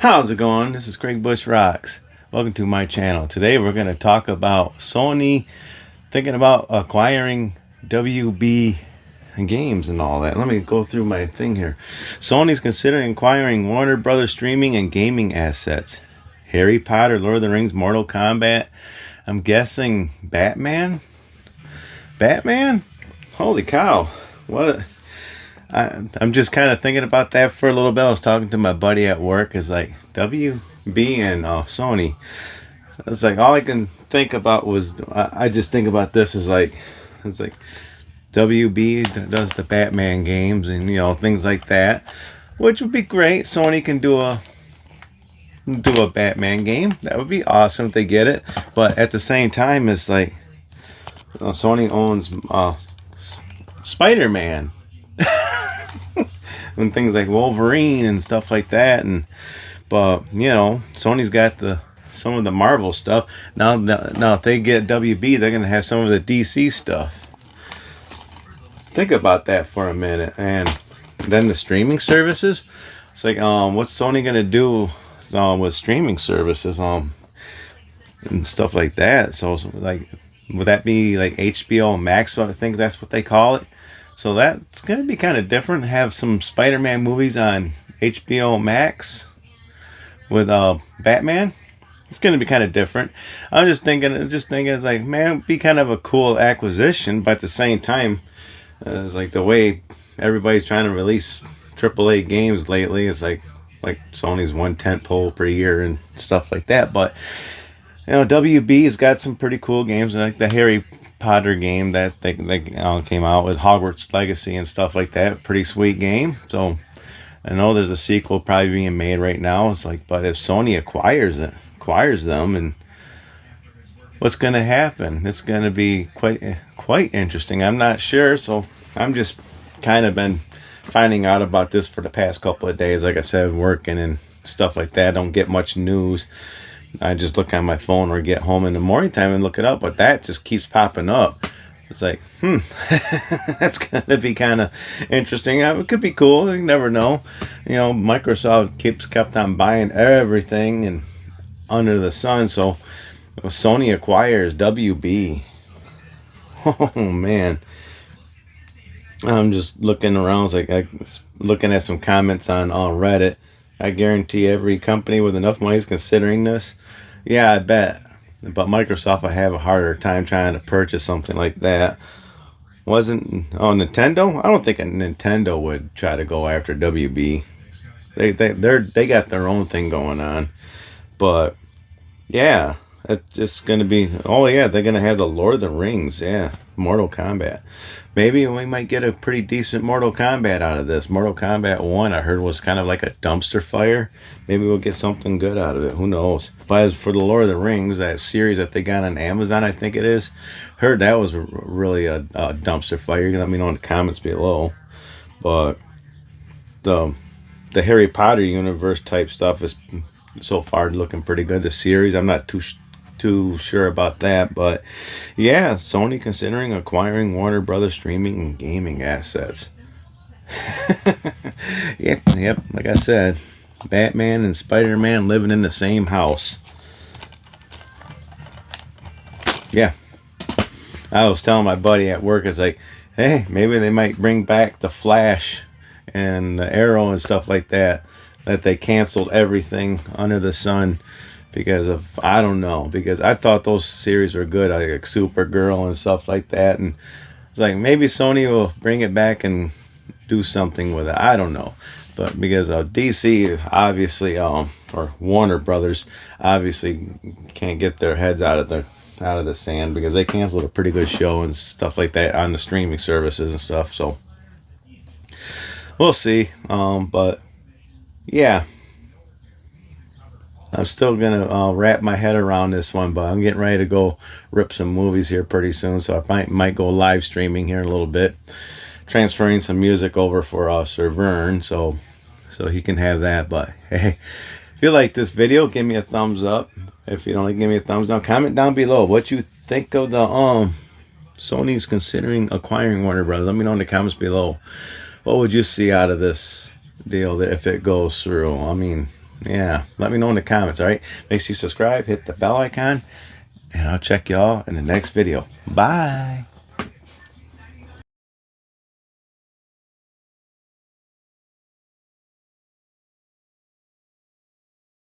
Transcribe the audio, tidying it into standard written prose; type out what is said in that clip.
How's it going? This is Craig Bush Rocks. Welcome to my channel. Today we're going to talk about Sony thinking about acquiring WB games and all that. Let me go through my thing here. Sony's considering acquiring Warner Brothers streaming and gaming assets. Harry Potter, Lord of the Rings, Mortal Kombat. I'm guessing Batman? Batman? Holy cow. What? I'm just kind of thinking about that for a little bit. I was talking to my buddy at work. It's like WB and Sony. It's like all I can think about was I just think about this as like it's like WB does the Batman games and things like that, which would be great. Sony can do a Batman game. That would be awesome if they get it. But at the same time, it's like Sony owns Spider-Man. And things like Wolverine and stuff like that, but Sony's got some of the Marvel stuff now. If they get WB, they're gonna have some of the DC stuff. Think about that for a minute. And then the streaming services. It's like what's Sony gonna do with streaming services and stuff like that? So like, would that be like HBO Max? I think that's what they call it. So that's going to be kind of different. Have some Spider-Man movies on HBO Max with Batman. It's going to be kind of different. I'm just thinking it's like, man, it'd be kind of a cool acquisition. But at the same time, it's like the way everybody's trying to release AAA games lately. It's like Sony's one tentpole per year and stuff like that. But WB has got some pretty cool games, like the Harry Potter game that they came out with, Hogwarts Legacy and stuff like that. Pretty sweet game. So I know there's a sequel probably being made right now. It's like, but if Sony acquires them, and what's going to happen? It's going to be quite interesting. I'm not sure. So I'm just kind of been finding out about this for the past couple of days. Like I said, working and stuff like that. I don't get much news. I just look on my phone or get home in the morning time and look it up, but that just keeps popping up. It's like, that's gonna be kind of interesting. It could be cool. You never know. Microsoft kept on buying everything and under the sun. So Sony acquires WB. Oh man, I'm just looking around. It's like looking at some comments on Reddit. I guarantee every company with enough money is considering this. Yeah, I bet. But Microsoft will have a harder time trying to purchase something like that. Nintendo? I don't think a Nintendo would try to go after WB. They got their own thing going on. But yeah, it's just gonna be. Oh yeah, they're gonna have the Lord of the Rings. Yeah, Mortal Kombat. Maybe we might get a pretty decent Mortal Kombat out of this. Mortal Kombat 1, I heard, was kind of like a dumpster fire. Maybe we'll get something good out of it. Who knows? But as for the Lord of the Rings, that series that they got on Amazon, I think it is, heard that was really a dumpster fire. You can let me know in the comments below. But the Harry Potter universe type stuff is so far looking pretty good. The series, I'm not too sure about that, but yeah, Sony considering acquiring Warner Brothers streaming and gaming assets. Yep, like I said, Batman and Spider-Man living in the same house. Yeah, I was telling my buddy at work, it's like, hey, maybe they might bring back the Flash and the Arrow and stuff like that they canceled everything under the sun because of, I don't know, because I thought those series were good, like Supergirl and stuff like that, and it's like maybe Sony will bring it back and do something with it. I don't know, but because DC obviously, or Warner Brothers obviously can't get their heads out of the sand because they canceled a pretty good show and stuff like that on the streaming services and stuff. So we'll see. But yeah. I'm still going to wrap my head around this one, but I'm getting ready to go rip some movies here pretty soon, so I might go live streaming here in a little bit, transferring some music over for Sir Vern, so he can have that. But hey, if you like this video, give me a thumbs up. If you don't like, give me a thumbs down. Comment down below what you think of the Sony's considering acquiring Warner Brothers. Let me know in the comments below. What would you see out of this deal if it goes through? I mean, Yeah, let me know in the comments, all right? Make sure you subscribe, hit the bell icon, and I'll check y'all in the next video. Bye.